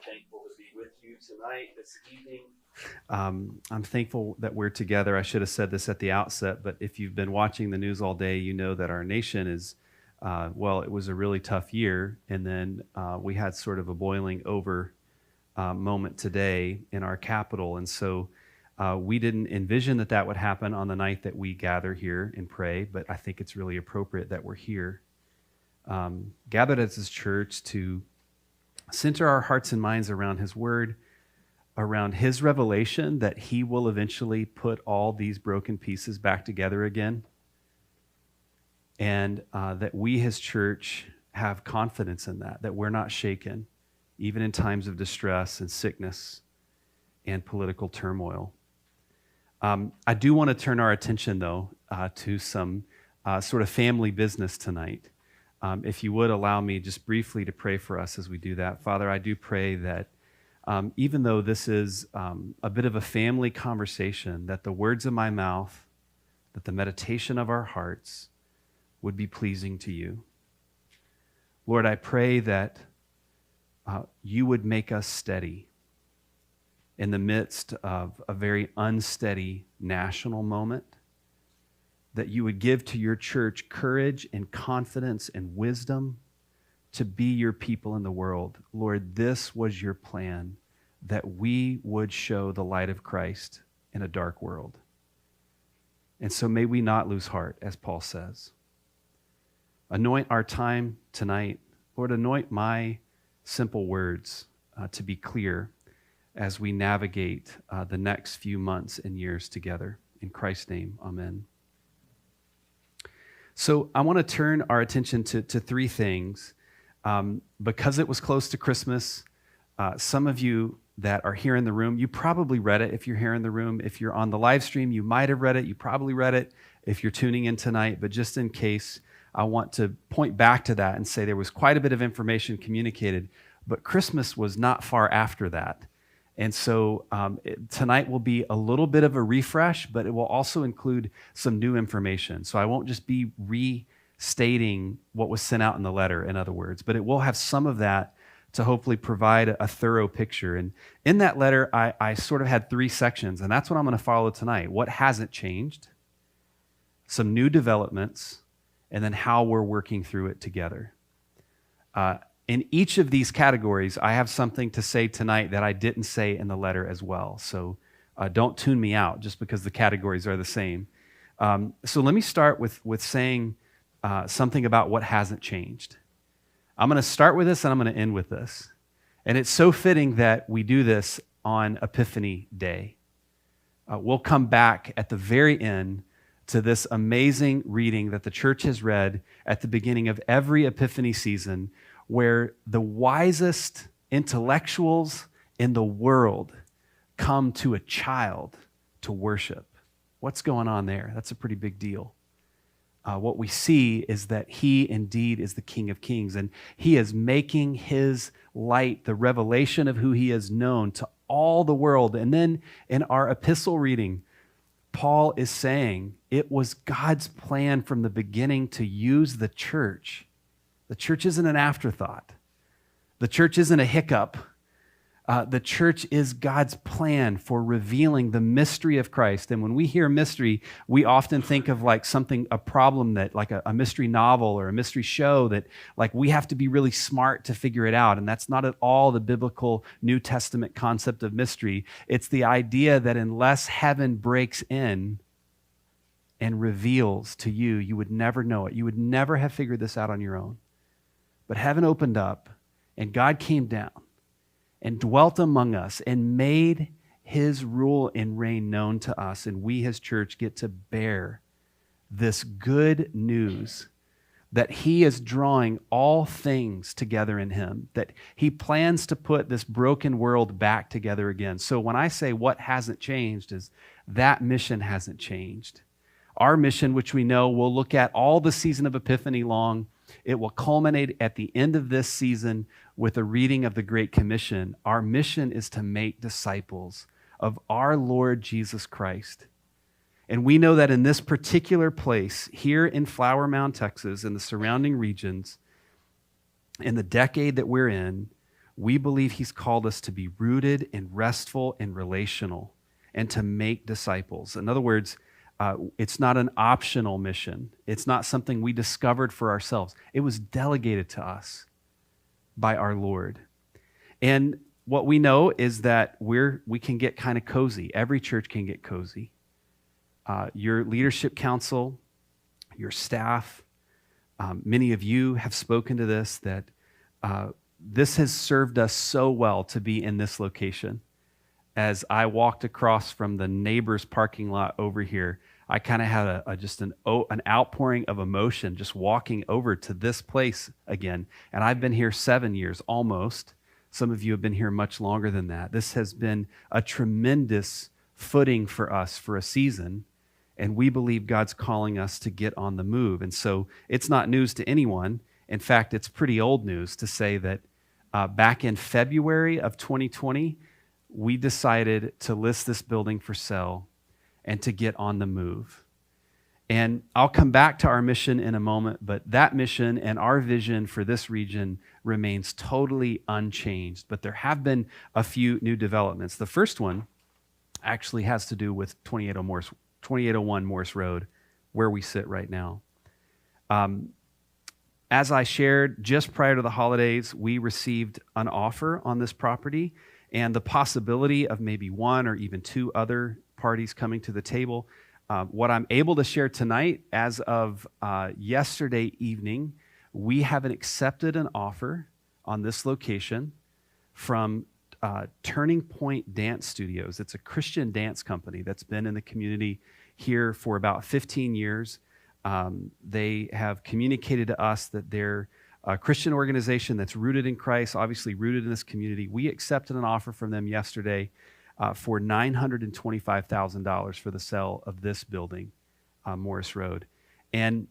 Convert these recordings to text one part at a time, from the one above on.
thankful to be with you tonight, this evening. I'm thankful that we're together. I should have said this at the outset, but if you've been watching the news all day, you know that our nation is, it was a really tough year. And then we had sort of a boiling over moment today in our capital. And so we didn't envision that that would happen on the night that we gather here and pray, but I think it's really appropriate that we're here, gathered as this church to center our hearts and minds around His Word, around His revelation that He will eventually put all these broken pieces back together again, and that we, His church, have confidence in that we're not shaken, even in times of distress and sickness and political turmoil. I do want to turn our attention, though, to some sort of family business tonight. If you would allow me just briefly to pray for us as we do that. Father, I do pray that even though this is a bit of a family conversation, that the words of my mouth, that the meditation of our hearts would be pleasing to you. Lord, I pray that you would make us steady in the midst of a very unsteady national moment, that you would give to your church courage and confidence and wisdom to be your people in the world. Lord, this was your plan, that we would show the light of Christ in a dark world. And so may we not lose heart, as Paul says. Anoint our time tonight. Lord, anoint my simple words to be clear as we navigate the next few months and years together. In Christ's name, amen. So I want to turn our attention to three things. Because it was close to Christmas, some of you that are here in the room, you probably read it if you're here in the room. If you're on the live stream, you might have read it. You probably read it if you're tuning in tonight. But just in case, I want to point back to that and say there was quite a bit of information communicated, but Christmas was not far after that. And so tonight will be a little bit of a refresh, but it will also include some new information. So I won't just be restating what was sent out in the letter, in other words, but it will have some of that to hopefully provide a thorough picture. And in that letter, I sort of had three sections, and that's what I'm going to follow tonight. What hasn't changed, some new developments, and then how we're working through it together. In each of these categories, I have something to say tonight that I didn't say in the letter as well. So don't tune me out just because the categories are the same. So let me start with saying something about what hasn't changed. I'm going to start with this and I'm going to end with this. And it's so fitting that we do this on Epiphany Day. We'll come back at the very end to this amazing reading that the church has read at the beginning of every Epiphany season, where the wisest intellectuals in the world come to a child to worship. What's going on there? That's a pretty big deal. What we see is that He indeed is the King of Kings, and He is making His light, the revelation of who He is, known to all the world. And then in our epistle reading, Paul is saying it was God's plan from the beginning to use the church. The church isn't an afterthought. The church isn't a hiccup. The church is God's plan for revealing the mystery of Christ. And when we hear mystery, we often think of like something, a problem that like a mystery novel or a mystery show that like we have to be really smart to figure it out. And that's not at all the biblical New Testament concept of mystery. It's the idea that unless heaven breaks in and reveals to you, you would never know it. You would never have figured this out on your own. But heaven opened up and God came down and dwelt among us and made His rule and reign known to us. And we, His church, get to bear this good news that He is drawing all things together in Him, that He plans to put this broken world back together again. So when I say what hasn't changed, is that mission hasn't changed. Our mission, which we know we'll look at all the season of Epiphany long, it will culminate at the end of this season with a reading of the Great Commission. Our mission is to make disciples of our Lord Jesus Christ. And we know that in this particular place, here in Flower Mound, Texas, and the surrounding regions, in the decade that we're in, We believe he's called us to be rooted and restful and relational and to make disciples. In other words, it's not an optional mission. It's not something we discovered for ourselves. It was delegated to us by our Lord. And what we know is that we can get kind of cozy. Every church can get cozy. Your leadership council, your staff, many of you have spoken to this, that this has served us so well to be in this location. As I walked across from the neighbor's parking lot over here, I kind of had just an outpouring of emotion just walking over to this place again. And I've been here 7 years almost. Some of you have been here much longer than that. This has been a tremendous footing for us for a season, and we believe God's calling us to get on the move. And so it's not news to anyone. In fact, it's pretty old news to say that back in February of 2020, we decided to list this building for sale and to get on the move. And I'll come back to our mission in a moment, but that mission and our vision for this region remains totally unchanged. But there have been a few new developments. The first one actually has to do with 2801 Morris Road, where we sit right now. As I shared just prior to the holidays, we received an offer on this property and the possibility of maybe one or even two other parties coming to the table. What I'm able to share tonight, as of yesterday evening, we have accepted an offer on this location from Turning Point Dance Studios. It's a Christian dance company that's been in the community here for about 15 years. They have communicated to us that they're a Christian organization that's rooted in Christ, obviously rooted in this community. We accepted an offer from them yesterday for $925,000 for the sale of this building, Morris Road. And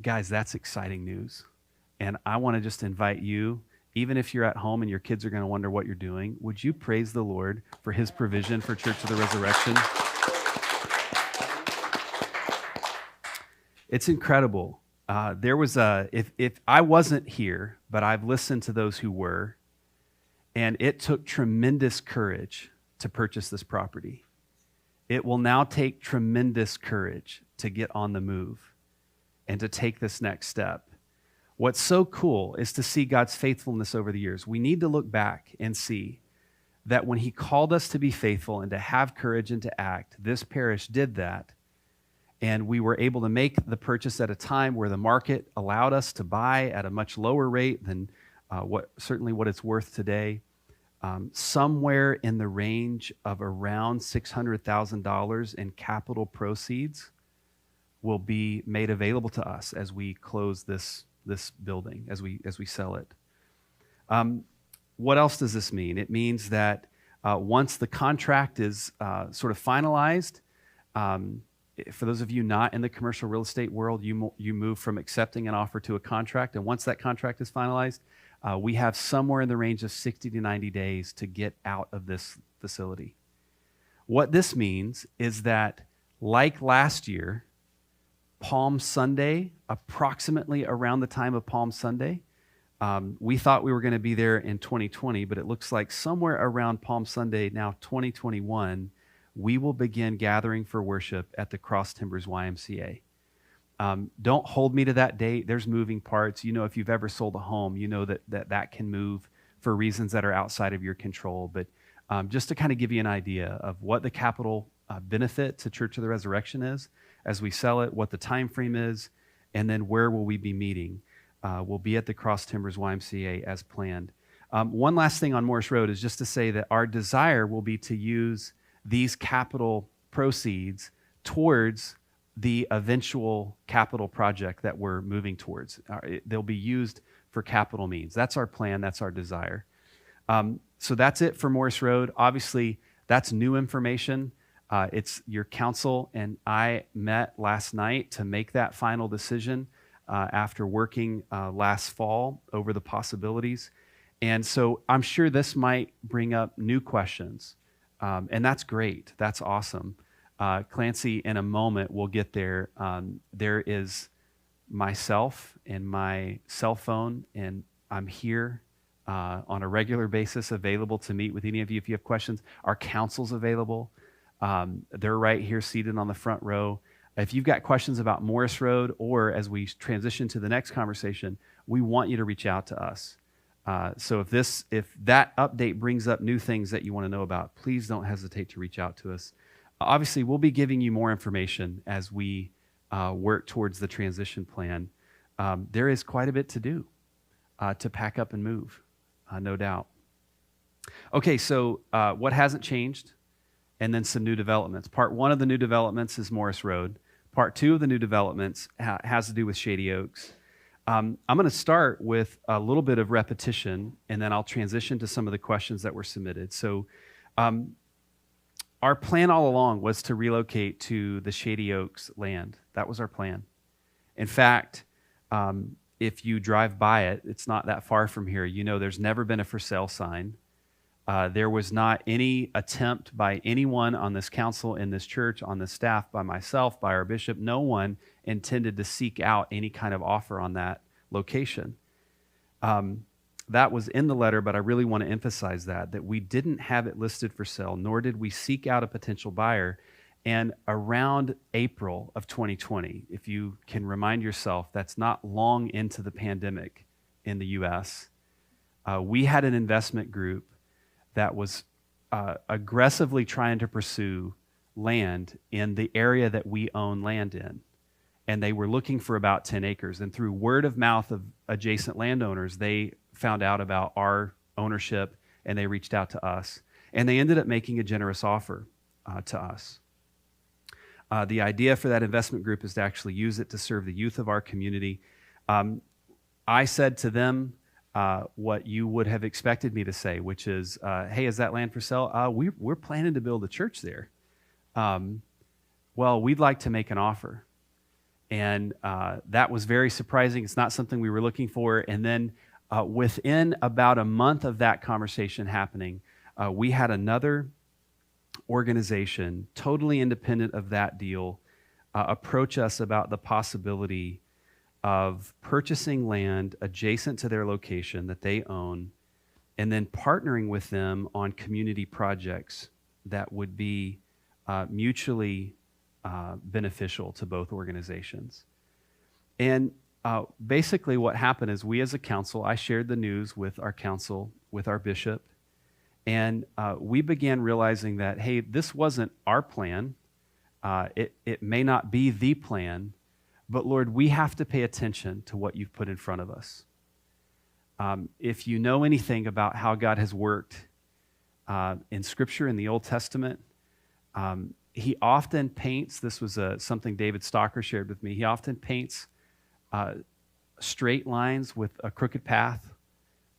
guys, that's exciting news. And I want to just invite you, even if you're at home and your kids are going to wonder what you're doing, would you praise the Lord for his provision for Church of the Resurrection? It's incredible. There was if I wasn't here, but I've listened to those who were, and it took tremendous courage to purchase this property. It will now take tremendous courage to get on the move and to take this next step. What's so cool is to see God's faithfulness over the years. We need to look back and see that when he called us to be faithful and to have courage and to act, this parish did that. And we were able to make the purchase at a time where the market allowed us to buy at a much lower rate than what it's worth today. Somewhere in the range of around $600,000 in capital proceeds will be made available to us as we close this building, as we sell it. What else does this mean? It means that once the contract is sort of finalized, for those of you not in the commercial real estate world, you move from accepting an offer to a contract, and once that contract is finalized, we have somewhere in the range of 60 to 90 days to get out of this facility. What this means is that, like last year, Palm Sunday, approximately around the time of Palm Sunday, we thought we were going to be there in 2020, but it looks like somewhere around Palm Sunday, now 2021, we will begin gathering for worship at the Cross Timbers YMCA. Don't hold me to that date. There's moving parts. You know, if you've ever sold a home, you know that can move for reasons that are outside of your control. But just to kind of give you an idea of what the capital benefit to Church of the Resurrection is as we sell it, what the time frame is, and then where will we be meeting. We'll be at the Cross Timbers YMCA as planned. One last thing on Morris Road is just to say that our desire will be to use these capital proceeds towards the eventual capital project that we're moving towards. They'll be used for capital means. That's our plan. That's our desire. So that's it for Morris Road. Obviously, that's new information. It's your council and I met last night to make that final decision after working last fall over the possibilities. And so I'm sure this might bring up new questions. And that's great. That's awesome. Clancy, in a moment, we'll get there. There is myself and my cell phone, and I'm here on a regular basis, available to meet with any of you if you have questions. Our counsel's available. They're right here seated on the front row. If you've got questions about Morris Road, or as we transition to the next conversation, we want you to reach out to us. So if that update brings up new things that you want to know about, please don't hesitate to reach out to us. Obviously, we'll be giving you more information as we work towards the transition plan. There is quite a bit to do to pack up and move, no doubt. Okay, so what hasn't changed? And then some new developments. Part one of the new developments is Morris Road. Part two of the new developments has to do with Shady Oaks. I'm going to start with a little bit of repetition, and then I'll transition to some of the questions that were submitted. So our plan all along was to relocate to the Shady Oaks land. That was our plan. In fact, if you drive by it, it's not that far from here. You know there's never been a for sale sign. There was not any attempt by anyone on this council, in this church, on this staff, by myself, by our bishop. No one intended to seek out any kind of offer on that location. That was in the letter, but I really want to emphasize that we didn't have it listed for sale, nor did we seek out a potential buyer. And around April of 2020, if you can remind yourself, that's not long into the pandemic in the U.S., we had an investment group that was aggressively trying to pursue land in the area that we own land in. And they were looking for about 10 acres. And through word of mouth of adjacent landowners, they found out about our ownership, and they reached out to us. And they ended up making a generous offer to us. The idea for that investment group is to actually use it to serve the youth of our community. I said to them, what you would have expected me to say, which is, hey, is that land for sale? We're planning to build a church there. Well, we'd like to make an offer. And that was very surprising. It's not something we were looking for. And then within about a month of that conversation happening, we had another organization, totally independent of that deal, approach us about the possibility of purchasing land adjacent to their location that they own, and then partnering with them on community projects that would be mutually beneficial to both organizations. And basically what happened is, we as a council, I shared the news with our council, with our bishop, and we began realizing that, hey, this wasn't our plan. It may not be the plan, but Lord, we have to pay attention to what you've put in front of us. If you know anything about how God has worked in Scripture in the Old Testament, he often paints, this was something David Stocker shared with me, he often paints straight lines with a crooked path,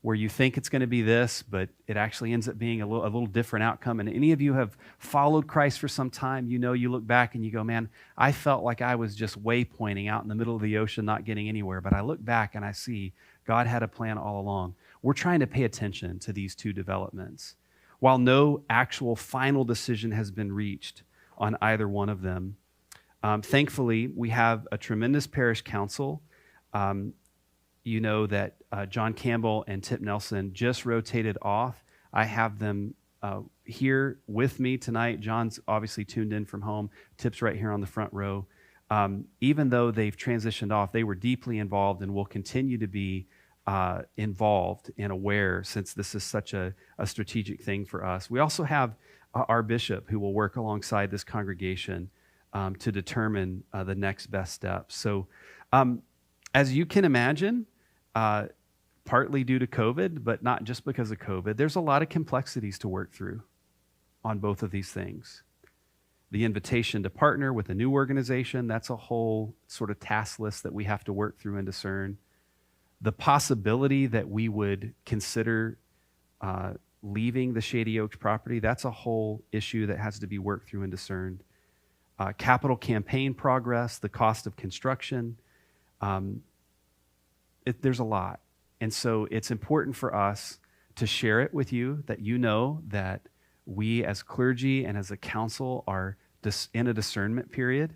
where you think it's going to be this, but it actually ends up being a little different outcome. And any of you have followed Christ for some time, you know, you look back and you go, man, I felt like I was just waypointing out in the middle of the ocean, not getting anywhere. But I look back and I see God had a plan all along. We're trying to pay attention to these two developments. While no actual final decision has been reached on either one of them, thankfully, we have a tremendous parish council. You know that John Campbell and Tip Nelson just rotated off. I have them here with me tonight. John's obviously tuned in from home. Tip's right here on the front row. Even though they've transitioned off, they were deeply involved and will continue to be involved and aware, since this is such a strategic thing for us. We also have our bishop, who will work alongside this congregation to determine the next best steps. So as you can imagine, partly due to COVID, but not just because of COVID, there's a lot of complexities to work through on both of these things. The invitation to partner with a new organization, that's a whole sort of task list that we have to work through and discern. The possibility that we would consider leaving the Shady Oaks property, that's a whole issue that has to be worked through and discerned. Capital campaign progress, the cost of construction, there's a lot. And so it's important for us to share it with you, that you know that we as clergy and as a council are in a discernment period.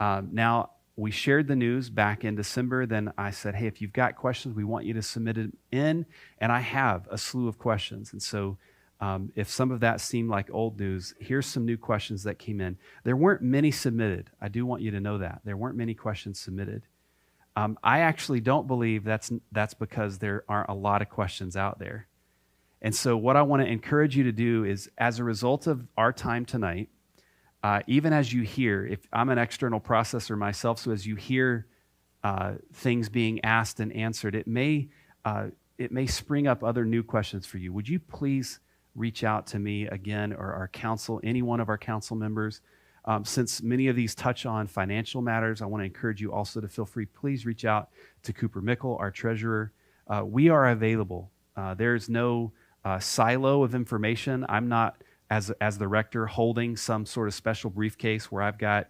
Now, We shared the news back in December. Then I said, hey, if you've got questions, we want you to submit it in. And I have a slew of questions. And so if some of that seemed like old news, here's some new questions that came in. There weren't many submitted. I do want you to know that. There weren't many questions submitted. I actually don't believe that's because there aren't a lot of questions out there. And so what I want to encourage you to do is, as a result of our time tonight, even as you hear, if I'm an external processor myself, so as you hear things being asked and answered, it may spring up other new questions for you. Would you please reach out to me again, or our council, any one of our council members? Since many of these touch on financial matters, I want to encourage you also to feel free. Please reach out to Cooper Mickle, our treasurer. We are available. There's no silo of information. I'm not, as the rector, holding some sort of special briefcase where I've got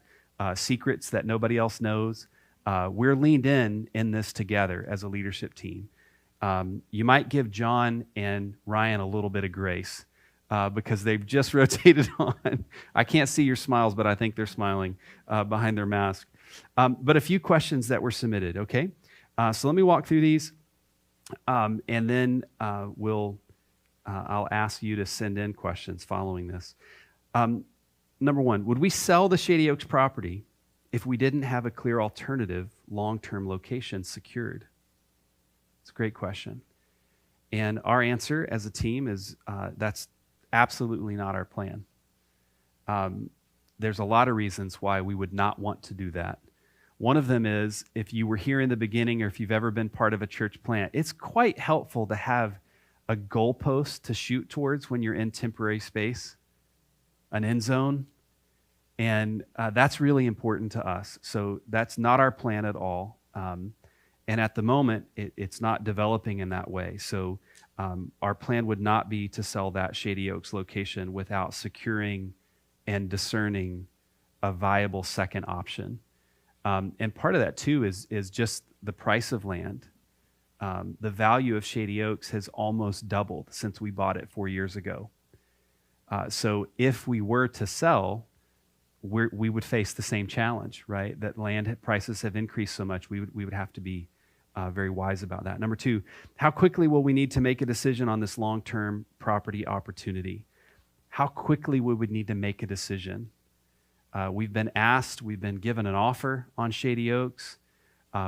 secrets that nobody else knows. We're leaned in this together as a leadership team. You might give John and Ryan a little bit of grace because they've just rotated on. I can't see your smiles, but I think they're smiling behind their mask. But a few questions that were submitted, okay? So let me walk through these, and then I'll ask you to send in questions following this. Number one, would we sell the Shady Oaks property if we didn't have a clear alternative long-term location secured? It's a great question. And our answer as a team is that's absolutely not our plan. There's a lot of reasons why we would not want to do that. One of them is, if you were here in the beginning, or if you've ever been part of a church plant, it's quite helpful to have a goalpost to shoot towards when you're in temporary space, an end zone, and that's really important to us. So that's not our plan at all. And at the moment, it's not developing in that way. So our plan would not be to sell that Shady Oaks location without securing and discerning a viable second option. And part of that, too, is just the price of land. The value of Shady Oaks has almost doubled since we bought it 4 years ago. So if we were to sell, we would face the same challenge, right? That land prices have increased so much, we would have to be very wise about that. Number two, how quickly will we need to make a decision on this long-term property opportunity? How quickly would we need to make a decision? We've been given an offer on Shady Oaks.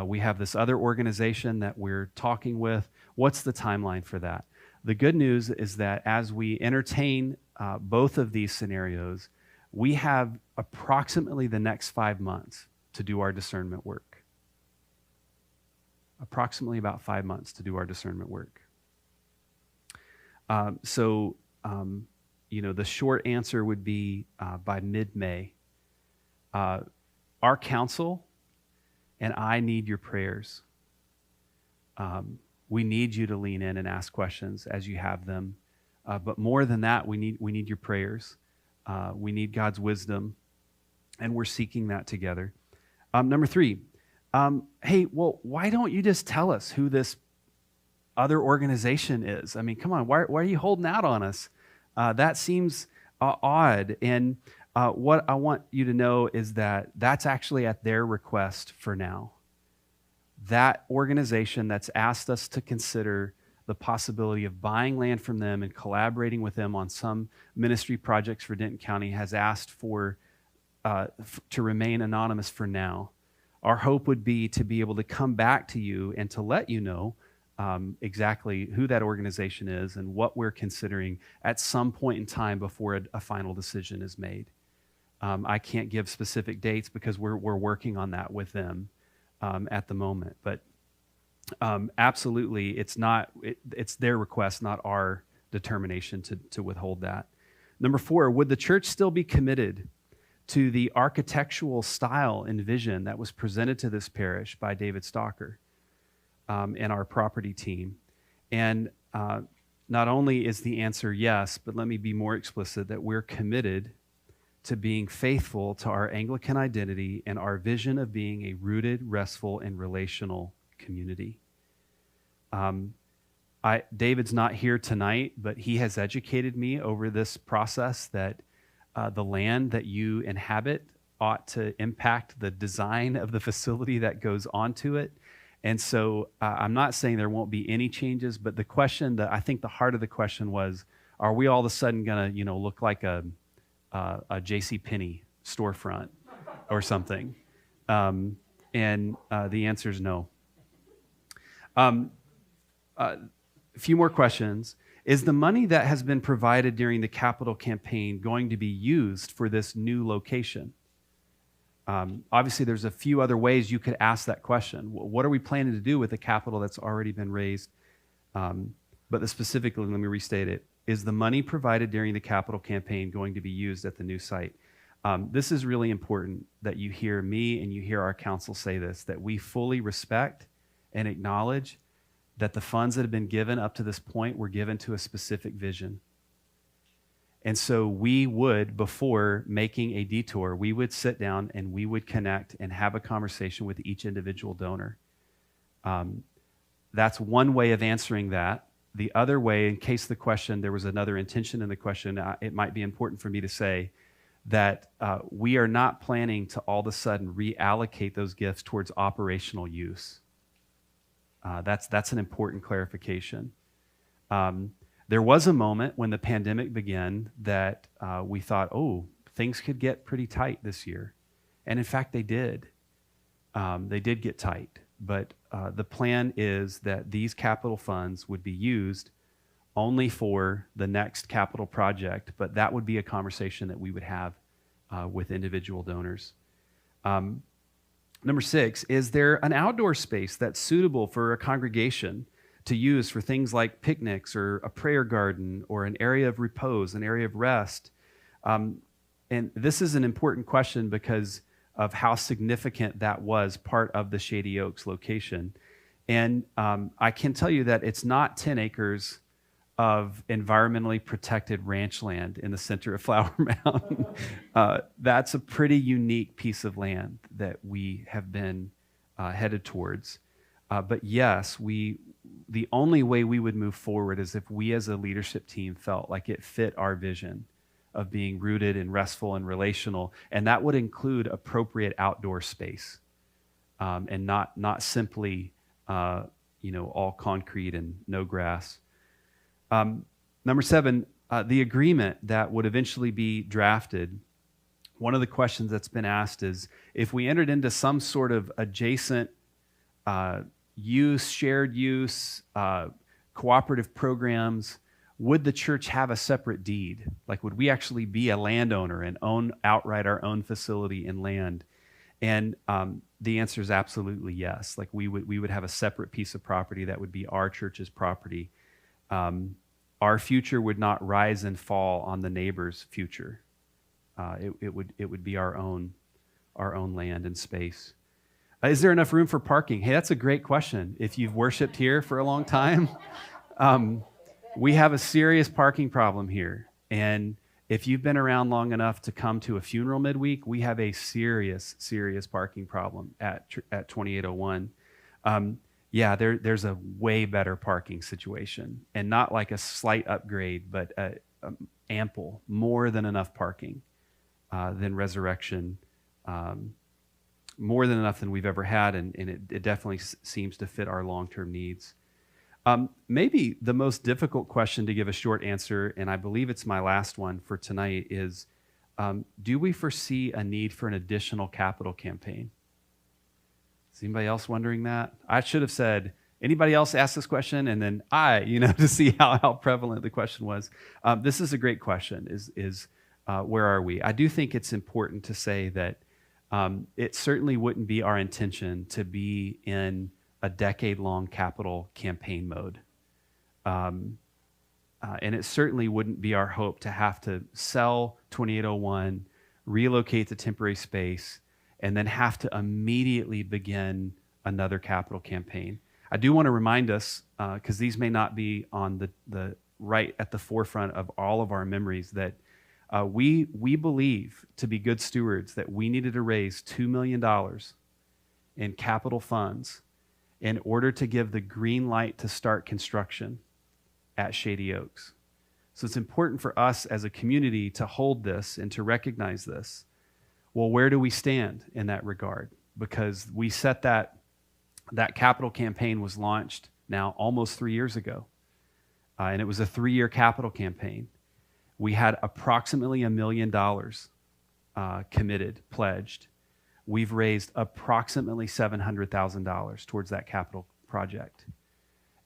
We have this other organization that we're talking with. What's the timeline for that? The good news is that as we entertain both of these scenarios, we have approximately the next 5 months to do our discernment work. Approximately about 5 months to do our discernment work. The short answer would be by mid-May. Our council and I need your prayers. We need you to lean in and ask questions as you have them. But more than that, we need your prayers. We need God's wisdom, and we're seeking that together. Number three, hey, well, why don't you just tell us who this other organization is? I mean, come on, why are you holding out on us? That seems odd. And what I want you to know is that that's actually at their request for now. That organization that's asked us to consider the possibility of buying land from them and collaborating with them on some ministry projects for Denton County has asked for to remain anonymous for now. Our hope would be to be able to come back to you and to let you know exactly who that organization is and what we're considering at some point in time before a final decision is made. I can't give specific dates because we're working on that with them at the moment. But absolutely, it's their request, not our determination to withhold that. Number four, would the church still be committed to the architectural style and vision that was presented to this parish by David Stalker and our property team? And not only is the answer yes, but let me be more explicit that we're committed to being faithful to our Anglican identity and our vision of being a rooted, restful, and relational community. David's not here tonight, but he has educated me over this process that the land that you inhabit ought to impact the design of the facility that goes onto it. And so I'm not saying there won't be any changes, but the question, I think the heart of the question was, are we all of a sudden going to, look like a JCPenney storefront or something? And the answer is no. A few more questions. Is the money that has been provided during the capital campaign going to be used for this new location? Obviously, there's a few other ways you could ask that question. What are we planning to do with the capital that's already been raised? But specifically, let me restate it. Is the money provided during the capital campaign going to be used at the new site? This is really important that you hear me and you hear our council say this, that we fully respect and acknowledge that the funds that have been given up to this point were given to a specific vision. And so we would, before making a detour, we would sit down and we would connect and have a conversation with each individual donor. That's one way of answering that. The other way, in case there was another intention in the question, it might be important for me to say that we are not planning to all of a sudden reallocate those gifts towards operational use. That's an important clarification. There was a moment when the pandemic began that we thought, things could get pretty tight this year. And in fact, they did. They did get tight. But the plan is that these capital funds would be used only for the next capital project, but that would be a conversation that we would have with individual donors. Number 6, is there an outdoor space that's suitable for a congregation to use for things like picnics or a prayer garden or an area of repose, an area of rest? And this is an important question because of how significant that was part of the Shady Oaks location. And I can tell you that it's not 10 acres of environmentally protected ranch land in the center of Flower Mound. That's a pretty unique piece of land that we have been headed towards. But yes, the only way we would move forward is if we as a leadership team felt like it fit our vision of being rooted and restful and relational, and that would include appropriate outdoor space, and not simply all concrete and no grass. Number 7, the agreement that would eventually be drafted. One of the questions that's been asked is, if we entered into some sort of adjacent shared use, cooperative programs, would the church have a separate deed? Like, would we actually be a landowner and own outright our own facility and land? And the answer is absolutely yes. Like, we would have a separate piece of property that would be our church's property. Our future would not rise and fall on the neighbor's future. It would be our own land and space. Is there enough room for parking? Hey, that's a great question. If you've worshiped here for a long time, we have a serious parking problem here. And if you've been around long enough to come to a funeral midweek, we have a serious parking problem at 2801. There's a way better parking situation, and not like a slight upgrade, but ample, more than enough parking than Resurrection, more than enough than we've ever had, and it definitely seems to fit our long-term needs. Maybe the most difficult question to give a short answer, and I believe it's my last one for tonight, is do we foresee a need for an additional capital campaign? Is anybody else wondering that? I should have said, anybody else ask this question? And then to see how prevalent the question was. This is a great question, is where are we? I do think it's important to say that it certainly wouldn't be our intention to be in a decade-long capital campaign mode. And it certainly wouldn't be our hope to have to sell 2801, relocate the temporary space, and then have to immediately begin another capital campaign. I do want to remind us, because these may not be on the right at the forefront of all of our memories, that we believe, to be good stewards, that we needed to raise $2 million in capital funds in order to give the green light to start construction at Shady Oaks. So it's important for us as a community to hold this and to recognize this. Well, where do we stand in that regard? Because we set that capital campaign was launched now almost 3 years ago, and it was a 3-year capital campaign. We had approximately $1 million committed, pledged. We've raised approximately $700,000 towards that capital project.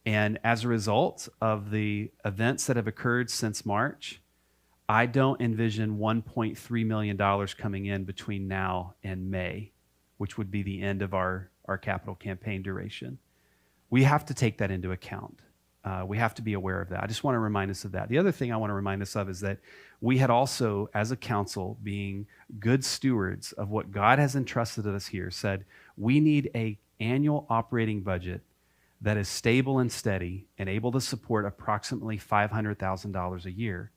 And as a result of the events that have occurred since March, I don't envision $1.3 million coming in between now and May, which would be the end of our capital campaign duration. We have to take that into account. We have to be aware of that. I just want to remind us of that. The other thing I want to remind us of is that we had also, as a council, being good stewards of what God has entrusted us here, said we need an annual operating budget that is stable and steady and able to support approximately $500,000 a year.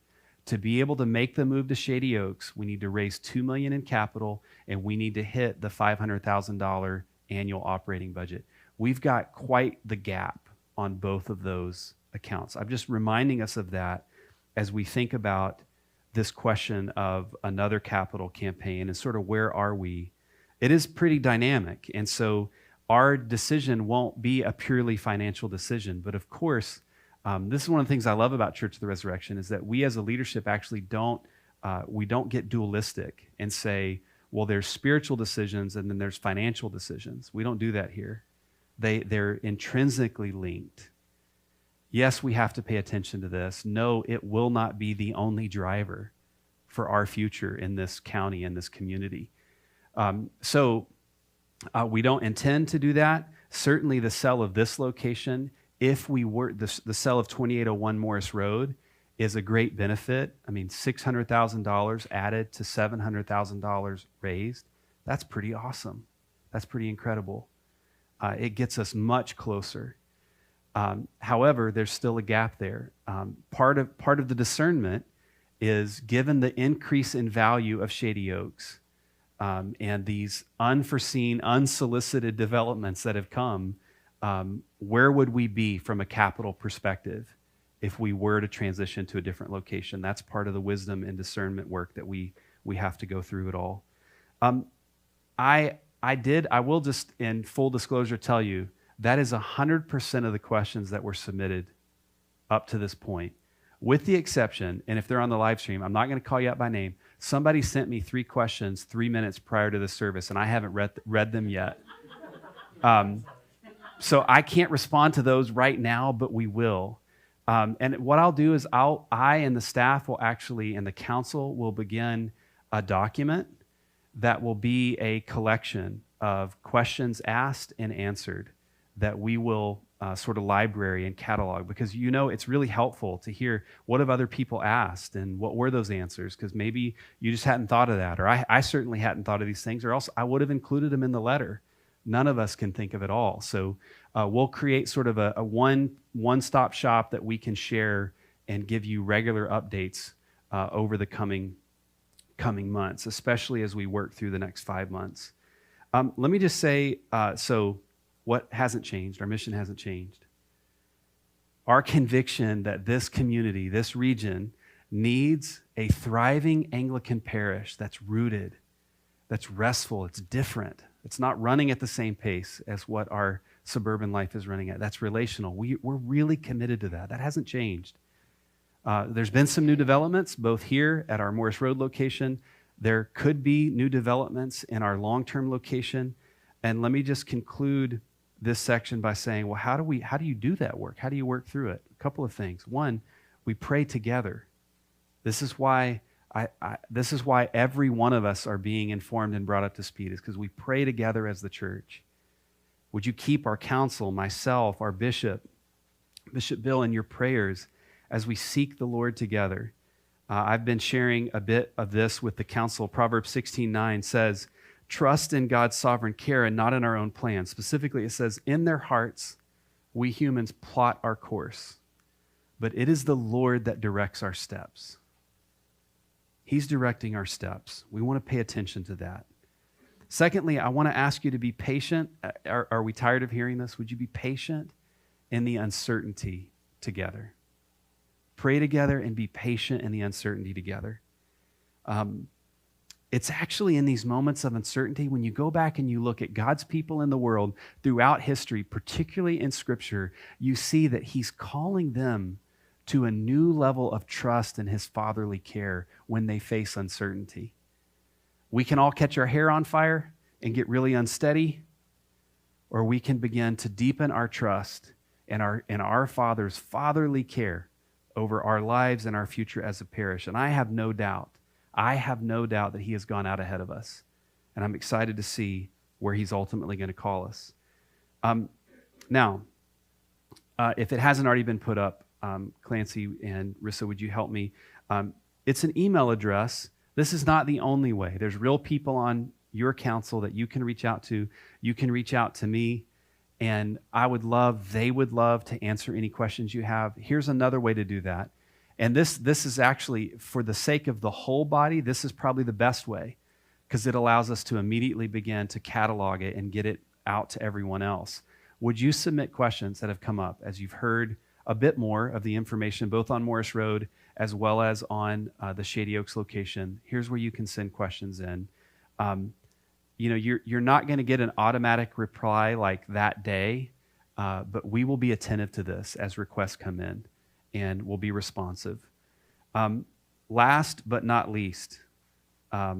To be able to make the move to Shady Oaks, we need to raise $2 million in capital, and we need to hit the $500,000 annual operating budget. We've got quite the gap on both of those accounts. I'm just reminding us of that as we think about this question of another capital campaign and sort of where are we. It is pretty dynamic, and so our decision won't be a purely financial decision. But of course, this is one of the things I love about Church of the Resurrection is that we as a leadership actually don't get dualistic and say, well, there's spiritual decisions and then there's financial decisions. We don't do that here. They're intrinsically linked. Yes, we have to pay attention to this. No, it will not be the only driver for our future in this county, in this community. So we don't intend to do that. Certainly the sale of this location, if we were, the sale of 2801 Morris Road is a great benefit. I mean, $600,000 added to $700,000 raised. That's pretty awesome. That's pretty incredible. It gets us much closer. However, there's still a gap there. Part of the discernment is, given the increase in value of Shady Oaks and these unforeseen, unsolicited developments that have come, where would we be from a capital perspective if we were to transition to a different location? That's part of the wisdom and discernment work that we have to go through it all. I will just, in full disclosure, tell you that is 100% of the questions that were submitted up to this point, with the exception, and if they're on the live stream, I'm not going to call you out by name. Somebody sent me 3 questions 3 minutes prior to the service, and I haven't read them yet. So I can't respond to those right now, but we will. And what I'll do is I and the staff will actually, and the council will begin a document that will be a collection of questions asked and answered that we will sort of library and catalog, because it's really helpful to hear what have other people asked and what were those answers, because maybe you just hadn't thought of that, or I certainly hadn't thought of these things, or else I would have included them in the letter. None of us can think of it all. So we'll create sort of a one-stop shop that we can share and give you regular updates over the coming months, especially as we work through the next 5 months. Let me just say, so what hasn't changed? Our mission hasn't changed. Our conviction that this community, this region, needs a thriving Anglican parish that's rooted, that's restful, it's different. It's not running at the same pace as what our suburban life is running at. That's relational. We're really committed to that. That hasn't changed. There's been some new developments, both here at our Morris Road location. There could be new developments in our long-term location. And let me just conclude this section by saying, well, how do you do that work? How do you work through it? A couple of things. One, we pray together. This is why every one of us are being informed and brought up to speed, is because we pray together as the church. Would you keep our council, myself, our Bishop Bill, in your prayers as we seek the Lord together? I've been sharing a bit of this with the council. Proverbs 16:9 says, trust in God's sovereign care and not in our own plans. Specifically, it says, in their hearts, we humans plot our course, but it is the Lord that directs our steps. He's directing our steps. We want to pay attention to that. Secondly, I want to ask you to be patient. Are we tired of hearing this? Would you be patient in the uncertainty together? Pray together and be patient in the uncertainty together. It's actually in these moments of uncertainty, when you go back and you look at God's people in the world throughout history, particularly in Scripture, you see that he's calling them to a new level of trust in his fatherly care when they face uncertainty. We can all catch our hair on fire and get really unsteady, or we can begin to deepen our trust in our Father's fatherly care over our lives and our future as a parish. And I have no doubt that he has gone out ahead of us. And I'm excited to see where he's ultimately going to call us. Now, if it hasn't already been put up, Clancy and Rissa, would you help me? It's an email address. This is not the only way. There's real people on your council that you can reach out to. You can reach out to me, and they would love to answer any questions you have. Here's another way to do that. And this is actually, for the sake of the whole body, this is probably the best way, because it allows us to immediately begin to catalog it and get it out to everyone else. Would you submit questions that have come up as you've heard a bit more of the information, both on Morris Road as well as on the Shady Oaks location? Here's where you can send questions in. You're not going to get an automatic reply like that day, but we will be attentive to this as requests come in, and we'll be responsive. Last but not least, our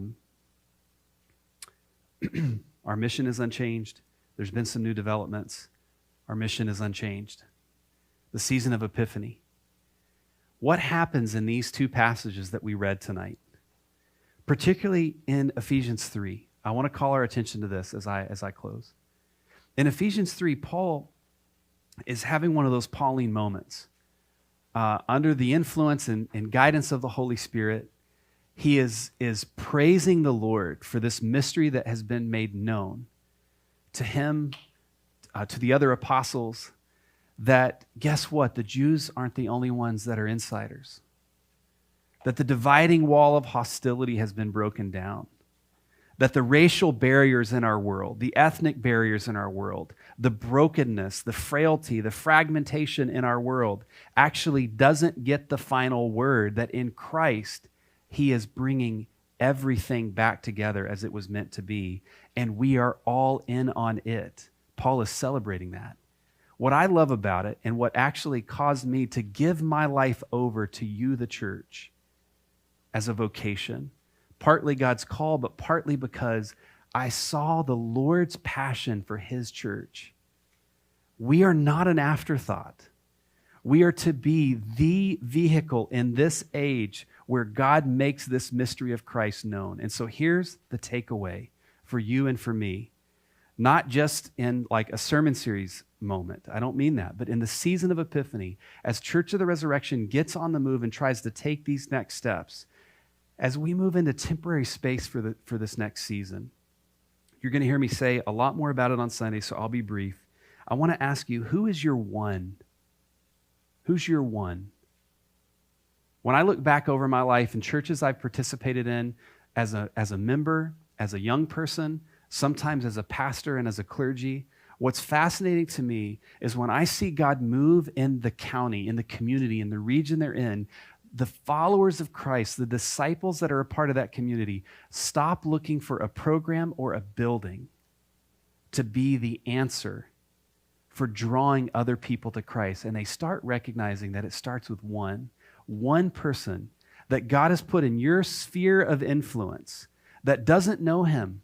mission is unchanged. There's been some new developments. Our mission is unchanged. The season of Epiphany. What happens in these two passages that we read tonight? Particularly in Ephesians 3. I want to call our attention to this as I close. In Ephesians 3, Paul is having one of those Pauline moments. Under the influence and guidance of the Holy Spirit, he is praising the Lord for this mystery that has been made known to him, to the other apostles, that, guess what? The Jews aren't the only ones that are insiders. That the dividing wall of hostility has been broken down. That the racial barriers in our world, the ethnic barriers in our world, the brokenness, the frailty, the fragmentation in our world actually doesn't get the final word, that in Christ, he is bringing everything back together as it was meant to be, and we are all in on it. Paul is celebrating that. What I love about it, and what actually caused me to give my life over to you, the church, as a vocation, partly God's call, but partly because I saw the Lord's passion for his church. We are not an afterthought. We are to be the vehicle in this age where God makes this mystery of Christ known. And so here's the takeaway for you and for me. Not just in like a sermon series moment. I don't mean that. But in the season of Epiphany, as Church of the Resurrection gets on the move and tries to take these next steps, as we move into temporary space for this next season, you're going to hear me say a lot more about it on Sunday, so I'll be brief. I want to ask you, who is your one? Who's your one? When I look back over my life in churches I've participated in as a member, as a young person, sometimes as a pastor and as a clergy, what's fascinating to me is when I see God move in the county, in the community, in the region they're in, the followers of Christ, the disciples that are a part of that community, stop looking for a program or a building to be the answer for drawing other people to Christ. And they start recognizing that it starts with one person that God has put in your sphere of influence that doesn't know him.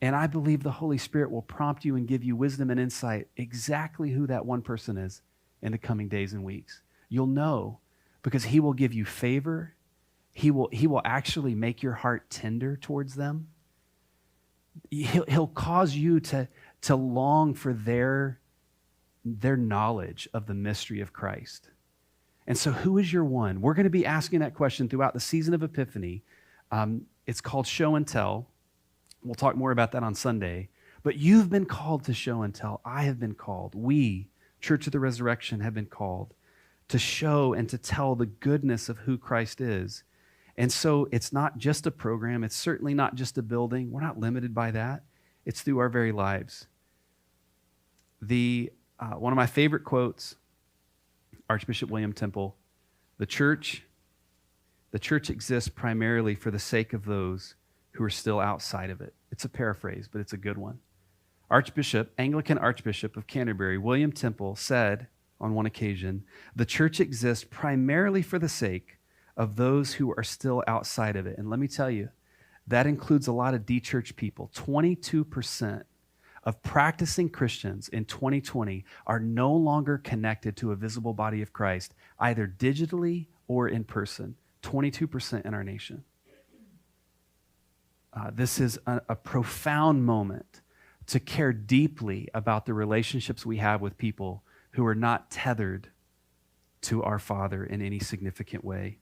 And I believe the Holy Spirit will prompt you and give you wisdom and insight exactly who that one person is in the coming days and weeks. You'll know, because he will give you favor. He will actually make your heart tender towards them. He'll cause you to long for their knowledge of the mystery of Christ. And so who is your one? We're going to be asking that question throughout the season of Epiphany. It's called Show and Tell. We'll talk more about that on Sunday. But you've been called to show and tell. I have been called. We, Church of the Resurrection, have been called to show and to tell the goodness of who Christ is. And so it's not just a program. It's certainly not just a building. We're not limited by that. It's through our very lives. One of my favorite quotes, Archbishop William Temple, the church The church exists primarily for the sake of those who are still outside of it. It's a paraphrase, but it's a good one. Anglican Archbishop of Canterbury, William Temple, said on one occasion, the church exists primarily for the sake of those who are still outside of it. And let me tell you, that includes a lot of de-churched people. 22% of practicing Christians in 2020 are no longer connected to a visible body of Christ, either digitally or in person. 22% in our nation. This is a profound moment to care deeply about the relationships we have with people who are not tethered to our Father in any significant way.